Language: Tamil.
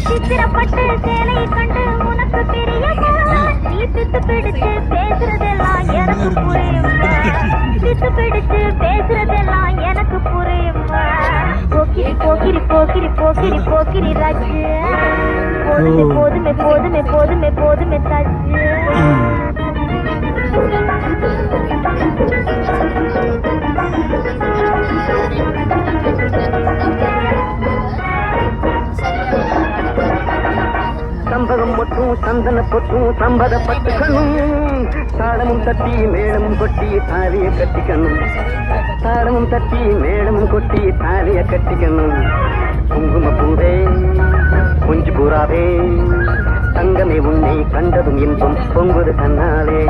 சித்திரப்பட்டு சேலை கண்டு உனக்கு பிரியமா நீ சித்து பிடிச்சு பேசுறதெல்லாம் எனக்கு புரியுமா சித்து பிடிச்சு பேசுறதெல்லாம் எனக்கு புரியுமா போக்கிரி போக்கிரி போக்கிரி போக்கிரி போக்கிரி ராஜு போதுமே போதுமே போதுமே போதுமே போதுமே தாஜு சம்பகம் மட்டும் சந்தன பொட்டும் சம்பதப்பட்டுக்கணும் தாளமும் தட்டி மேளமும் கொட்டி தாலிய கட்டிக்கணும் தாளமும் தட்டி மேளமும் கொட்டி தாலிய கட்டிக்கணும் குங்கும பூவே குஞ்சு பூராவே தங்கமே உன்னை கண்டதும் இன்பம் பொங்குது தன்னாலே